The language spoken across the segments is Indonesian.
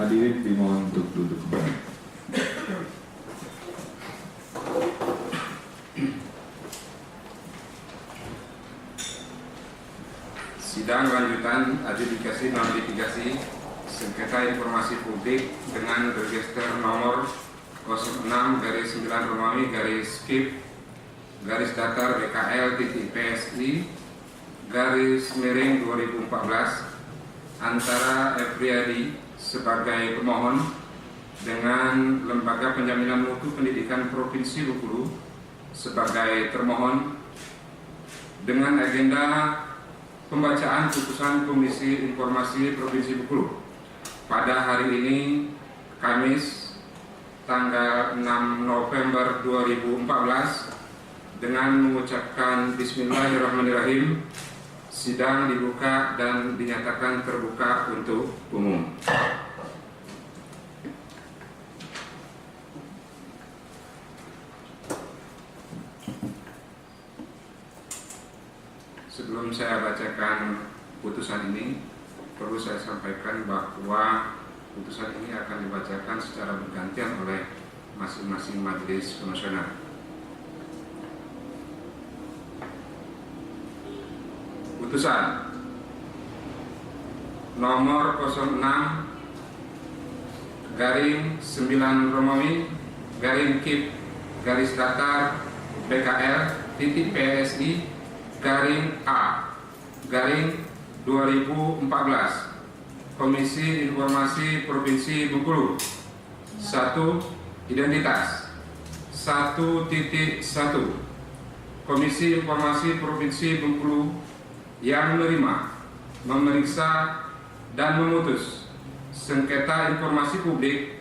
Hadirin dimohon untuk duduk kembali. Sidang lanjutan adjudikasi non-litigasi sengketa informasi publik dengan register nomor 06/9-BKL-PSI-2014 antara Efriadi sebagai pemohon dengan Lembaga Penjaminan Mutu Pendidikan Provinsi Bengkulu sebagai termohon dengan agenda pembacaan putusan Komisi Informasi Provinsi Bengkulu pada hari ini, Kamis, tanggal 6 November 2014, dengan mengucapkan Bismillahirrahmanirrahim. Sidang dibuka dan dinyatakan terbuka untuk umum. Sebelum saya bacakan putusan ini, perlu saya sampaikan bahwa putusan ini akan dibacakan secara bergantian oleh masing-masing majelis komisioner. Putusan nomor 06/9-PSI-A/2014 Komisi Informasi Provinsi Bengkulu. 1. Identitas 1.1 Komisi Informasi Provinsi Bengkulu yang menerima, memeriksa, dan memutus sengketa informasi publik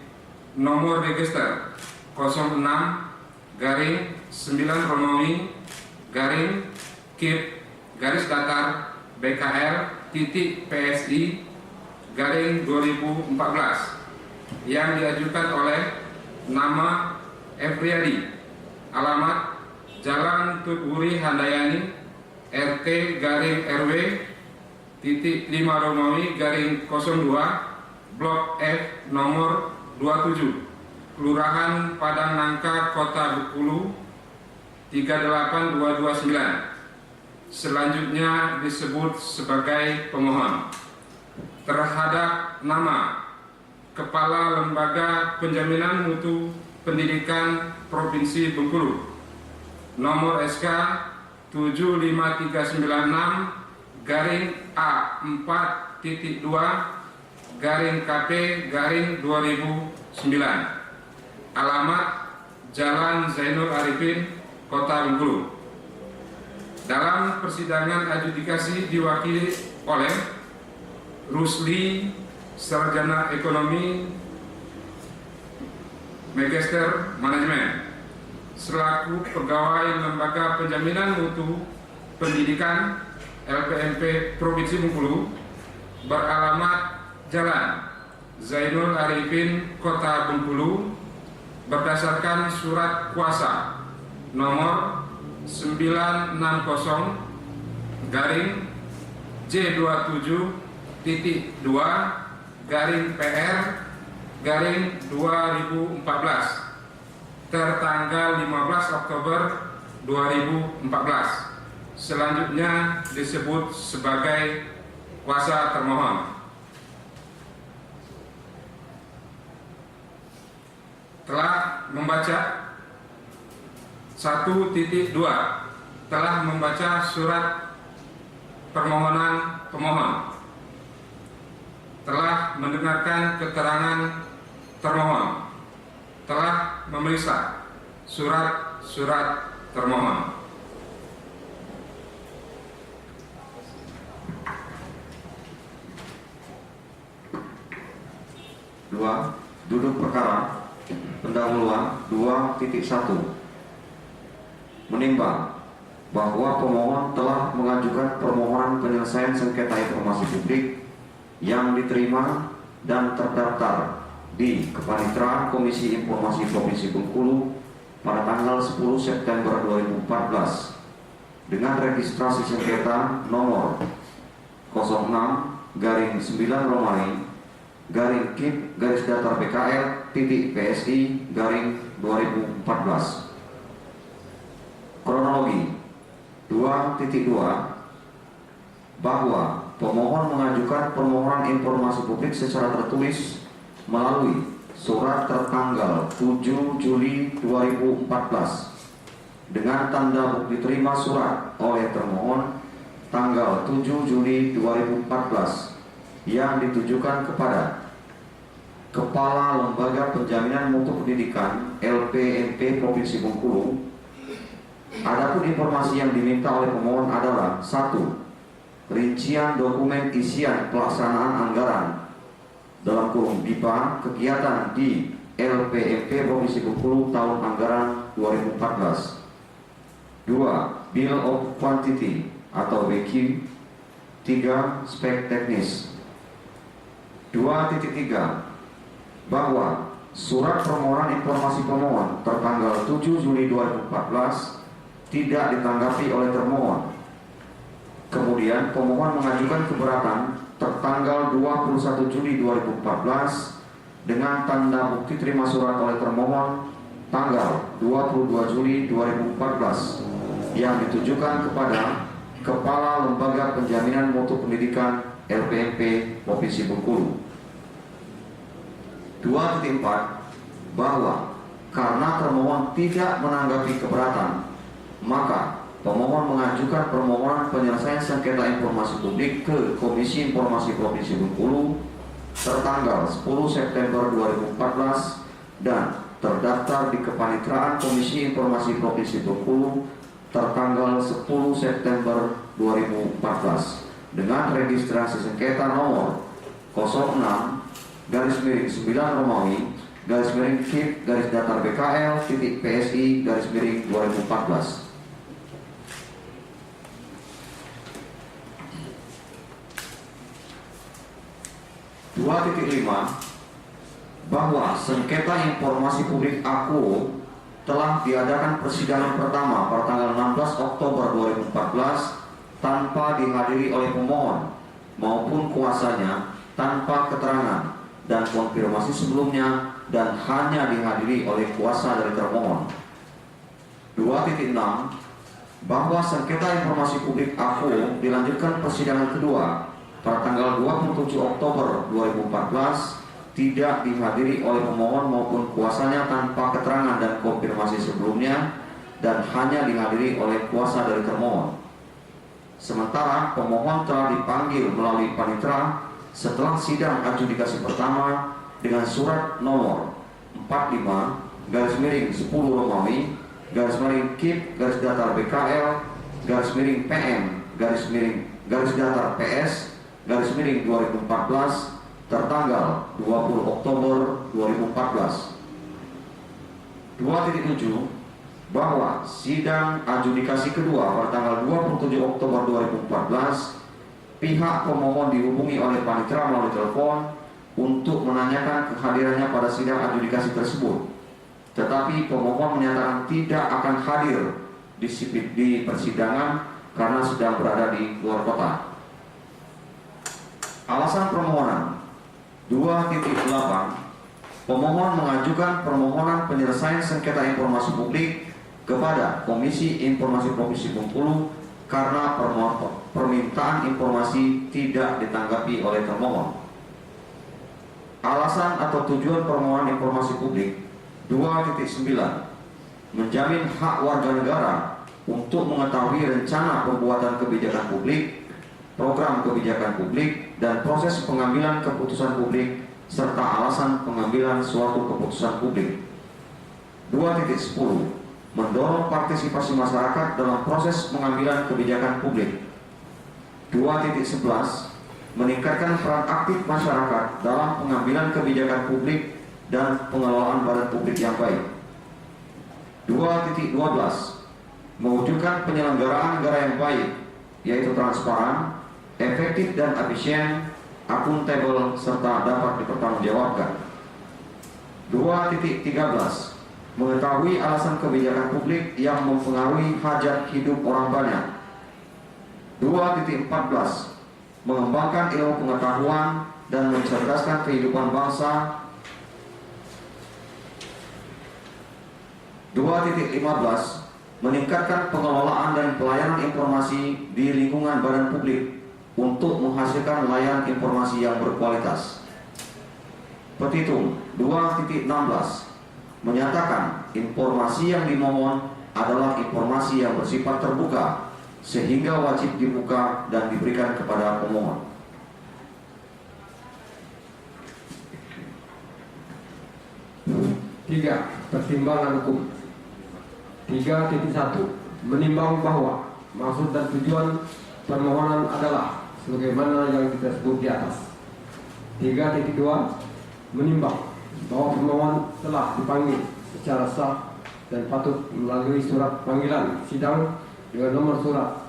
nomor register 06/9-BKL-PSI-2014 yang diajukan oleh nama Efriadi, alamat Jalan Tutwuri Handayani, RT-RW.5-02 Blok F nomor 27 Kelurahan Padang Nangka, Kota Bengkulu 38229. Selanjutnya disebut sebagai pemohon terhadap nama Kepala Lembaga Penjaminan Mutu Pendidikan Provinsi Bengkulu nomor SK 75396-A4.2-KP-2009, alamat Jalan Zainul Arifin, Kota Bengkulu. Dalam persidangan adjudikasi diwakili oleh Rusli, sarjana ekonomi, Magister Manajemen, selaku pegawai Lembaga Penjaminan Mutu Pendidikan LPMP Provinsi Bengkulu, beralamat Jalan Zainul Arifin, Kota Bengkulu, berdasarkan surat kuasa nomor 990-2-PR-PR-2014 tertanggal 15 Oktober 2014. Selanjutnya disebut sebagai kuasa termohon. Telah membaca 1.2 telah membaca surat permohonan pemohon, telah mendengarkan keterangan termohon, telah memeriksa surat-surat termohon. Dua, duduk perkara pendahuluan 2.1 menimbang bahwa pemohon telah mengajukan permohonan penyelesaian sengketa informasi publik yang diterima dan terdaftar di Kepaniteraan Komisi Informasi Provinsi Bengkulu pada tanggal 10 September 2014 dengan registrasi sengketa nomor 06/9 garing KIP garis datar BKL titik PSI garing 2014. Kronologi 2.2 bahwa pemohon mengajukan permohonan informasi publik secara tertulis melalui surat tertanggal 7 Juli 2014 dengan tanda bukti terima surat oleh termohon tanggal 7 Juli 2014 yang ditujukan kepada Kepala Lembaga Penjaminan Mutu Pendidikan LPMP Provinsi Bengkulu. Adapun informasi yang diminta oleh pemohon adalah 1. Rincian dokumen isian pelaksanaan anggaran dalam kurung BIPA kegiatan di LPMP Provinsi Bengkulu tahun anggaran 2014. 2. Bill of Quantity atau BQ. 3. Spek teknis. 2.3 bahwa surat permohonan informasi pemohon tertanggal 7 Juli 2014 tidak ditanggapi oleh termohon. Kemudian pemohon mengajukan keberatan tertanggal 21 Juli 2014 dengan tanda bukti terima surat oleh termohon tanggal 22 Juli 2014 yang ditujukan kepada Kepala Lembaga Penjaminan Mutu Pendidikan LPMP Provinsi Bengkulu. 2.4 bahwa karena termohon tidak menanggapi keberatan, maka pemohon mengajukan permohonan penyelesaian sengketa informasi publik ke Komisi Informasi Provinsi Bengkulu tertanggal 10 September 2014 dan terdaftar di Kepanitraan Komisi Informasi Provinsi Bengkulu tertanggal 10 September 2014 dengan registrasi sengketa nomor 06/9 Romawi /KIP garis datar BKL titik PSI garis miring 2014. Bahwa sengketa informasi publik AKU telah diadakan persidangan pertama pada tanggal 16 Oktober 2014 tanpa dihadiri oleh pemohon maupun kuasanya tanpa keterangan dan konfirmasi sebelumnya dan hanya dihadiri oleh kuasa dari termohon. 2.6 bahwa sengketa informasi publik AKU dilanjutkan persidangan kedua pada tanggal 27 Oktober 2014 tidak dihadiri oleh pemohon maupun kuasanya tanpa keterangan dan konfirmasi sebelumnya dan hanya dihadiri oleh kuasa dari termohon. Sementara pemohon telah dipanggil melalui panitera setelah sidang adjudikasi pertama dengan surat nomor 45/10 Romawi /KIP garis datar BKL /PM garis datar PS garis miring 2014 tertanggal 20 Oktober 2014. 2.7 bahwa sidang adjudikasi kedua pada tanggal 27 Oktober 2014 pihak pemohon dihubungi oleh panitera melalui telepon untuk menanyakan kehadirannya pada sidang adjudikasi tersebut, tetapi pemohon menyatakan tidak akan hadir di persidangan karena sedang berada di luar kota. Alasan permohonan 2.8 pemohon mengajukan permohonan penyelesaian sengketa informasi publik kepada Komisi Informasi Provinsi Bengkulu karena permintaan informasi tidak ditanggapi oleh termohon. Alasan atau tujuan permohonan informasi publik 2.9 menjamin hak warga negara untuk mengetahui rencana pembuatan kebijakan publik, program kebijakan publik, dan proses pengambilan keputusan publik serta alasan pengambilan suatu keputusan publik. 2.10 mendorong partisipasi masyarakat dalam proses pengambilan kebijakan publik. 2.11 meningkatkan peran aktif masyarakat dalam pengambilan kebijakan publik dan pengelolaan badan publik yang baik. 2.12 mewujudkan penyelenggaraan negara yang baik, yaitu transparan, efektif dan efisien, akuntabel serta dapat dipertanggungjawabkan. 2.13 mengetahui alasan kebijakan publik yang mempengaruhi hajat hidup orang banyak. 2.14 mengembangkan ilmu pengetahuan dan mencerdaskan kehidupan bangsa. 2.15 meningkatkan pengelolaan dan pelayanan informasi di lingkungan badan publik untuk menghasilkan layanan informasi yang berkualitas. Petitum 2.16 menyatakan informasi yang dimohon adalah informasi yang bersifat terbuka sehingga wajib dibuka dan diberikan kepada pemohon. Tiga, pertimbangan hukum. 3.1 menimbang bahwa maksud dan tujuan permohonan adalah sebagaimana yang kita sebut di atas. 3.2 menimbang bahwa pemohon telah dipanggil secara sah dan patut melalui surat panggilan sidang dengan nomor surat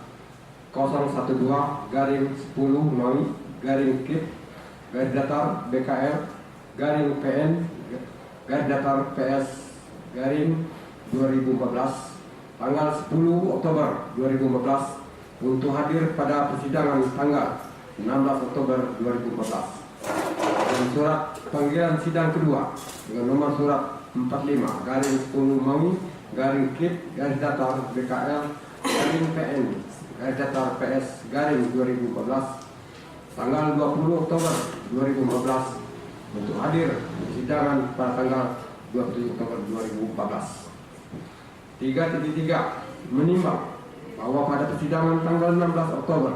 012-10-BKL-PN-PS-PS-2014 tanggal 10 Oktober 2014 untuk hadir pada persidangan tanggal 16 Oktober 2014. Dan surat panggilan sidang kedua dengan nomor surat 45-10-BKL-PN-PS-PS-2014 tanggal 20 Oktober 2014 untuk hadir persidangan pada tanggal 27 Oktober 2014. 3.3 menimbang bahwa pada persidangan tanggal 16 Oktober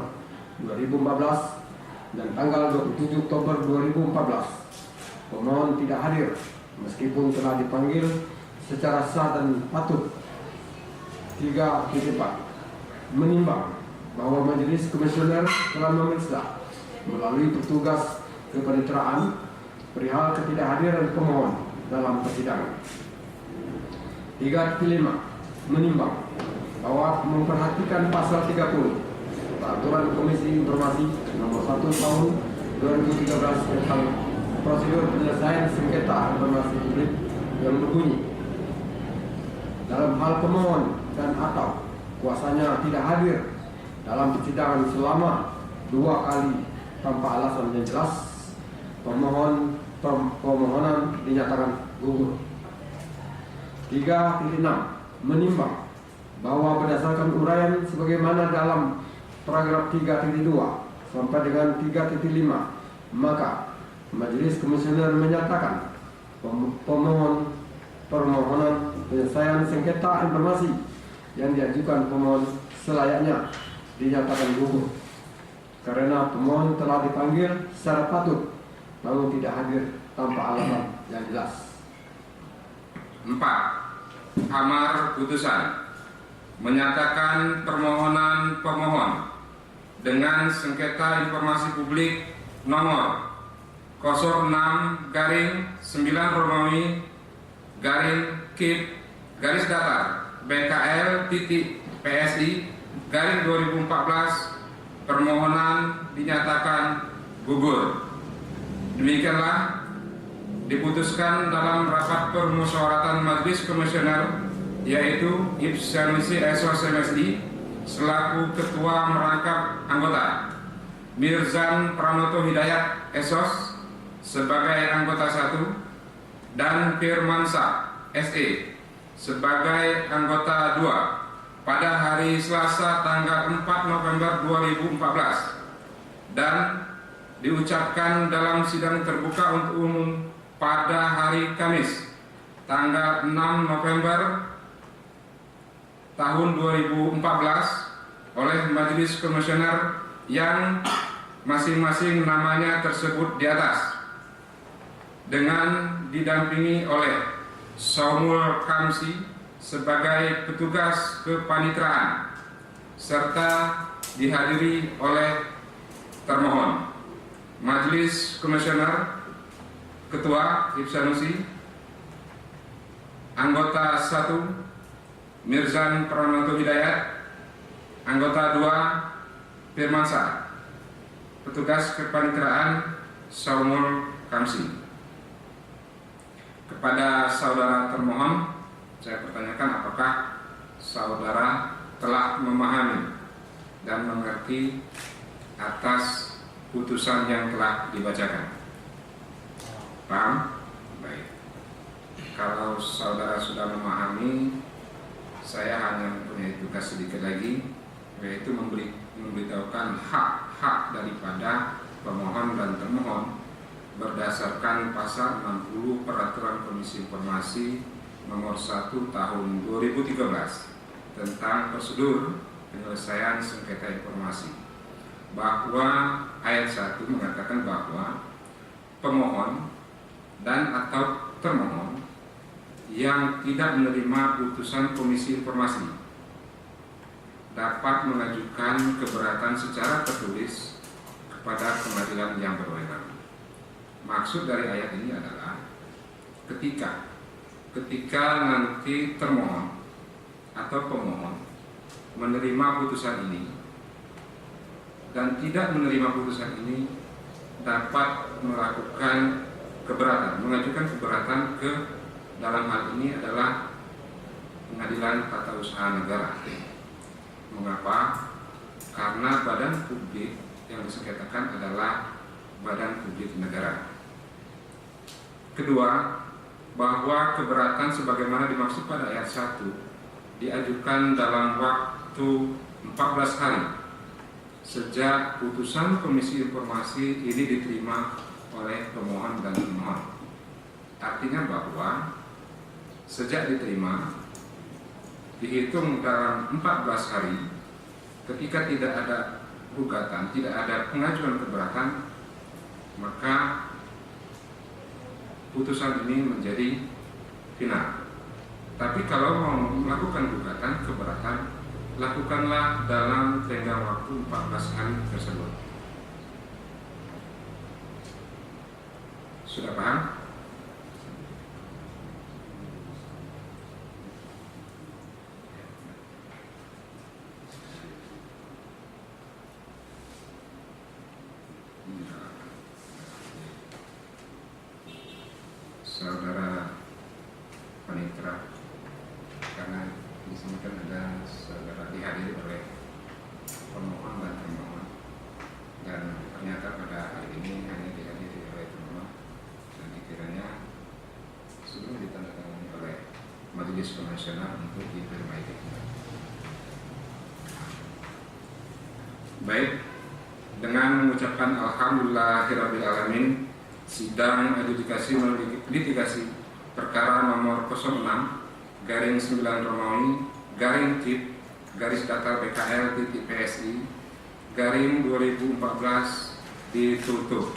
2014 dan tanggal 27 Oktober 2014 pemohon tidak hadir meskipun telah dipanggil secara sah dan patut. 3.4 menimbang bahwa Majelis Komisioner telah memeriksa melalui petugas kepaniteraan perihal ketidakhadiran pemohon dalam persidangan. 3.5 menimbang bahwa memperhatikan pasal 30 Peraturan Komisi Informasi Nomor 1 Tahun 2013 tentang prosedur penyelesaian sengketa informasi publik yang berbunyi, dalam hal pemohon dan atau kuasanya tidak hadir dalam persidangan selama 2 kali tanpa alasan yang jelas, permohonan dinyatakan gugur. 3.6 menimbang bahwa berdasarkan uraian sebagaimana dalam paragraf 3.2 sampai dengan 3.5 maka Majelis Komisioner menyatakan permohonan penyelesaian sengketa informasi yang diajukan pemohon selayaknya dinyatakan gugur karena pemohon telah dipanggil secara patut namun tidak hadir tanpa alasan yang jelas. 4. Amar putusan menyatakan permohonan pemohon dengan sengketa informasi publik nomor 06-9 Romawi _KIP BKL.PSI 2014 permohonan dinyatakan gugur. Demikianlah diputuskan dalam rapat permusyawaratan Majelis Komisioner, yaitu Ibsanusi Esos MSI selaku ketua merangkap anggota, Mirzan Pranoto Hidayat Esos sebagai anggota 1 dan Firmansa SE sebagai anggota 2 pada hari Selasa tanggal 4 November 2014 dan diucapkan dalam sidang terbuka untuk umum pada hari Kamis tanggal 6 November tahun 2014 oleh Majelis Komisioner yang masing-masing namanya tersebut di atas dengan didampingi oleh Saumul Kamsi sebagai petugas kepanitraan serta dihadiri oleh termohon, Majelis Komisioner, Ketua Ibsanusi, anggota 1 Mirzan Pranoto Hidayat, anggota 2 Firmansa, petugas kepanitraan Saumul Kamsi. Kepada saudara termohon, saya pertanyakan apakah saudara telah memahami dan mengerti atas putusan yang telah dibacakan. Paham? Baik. Kalau saudara sudah memahami, saya hanya mempunyai tugas sedikit lagi, yaitu memberitahukan hak-hak daripada pemohon dan termohon berdasarkan pasal 60 Peraturan Komisi Informasi Nomor 1 Tahun 2013 tentang prosedur penyelesaian sengketa informasi, bahwa ayat 1 mengatakan bahwa pemohon dan atau termohon yang tidak menerima putusan Komisi Informasi dapat mengajukan keberatan secara tertulis kepada pengadilan yang berwenang. Maksud dari ayat ini adalah ketika nanti termohon atau pemohon menerima putusan ini dan tidak menerima putusan ini, dapat melakukan keberatan, mengajukan keberatan ke dalam hal ini adalah Pengadilan Tata Usaha Negara. Mengapa? Karena badan publik yang disengketakan adalah badan publik negara. Kedua, bahwa keberatan sebagaimana dimaksud pada ayat 1 diajukan dalam waktu 14 hari sejak putusan Komisi Informasi ini diterima oleh pemohon dan termohon. Artinya bahwa sejak diterima dihitung dalam 14 hari, ketika tidak ada gugatan, tidak ada pengajuan keberatan, maka putusan ini menjadi final. Tapi kalau mau melakukan gugatan keberatan, lakukanlah dalam tenggang waktu 14 hari tersebut. Sudah paham? Saudara Panitra, karena di sini kan ada saudara dihadiri oleh pemohon dan termohon, dan ternyata pada hari ini hanya dihadiri oleh termohon, dan dikiranya sebelum ditandatangani oleh Majelis Konvensional untuk diterima itu. Baik, dengan mengucapkan Alhamdulillahirabbil alamin, sidang adjudikasi litigasi perkara nomor 06/9 Romawi /TIP _PKL_PSI 2014 ditutup.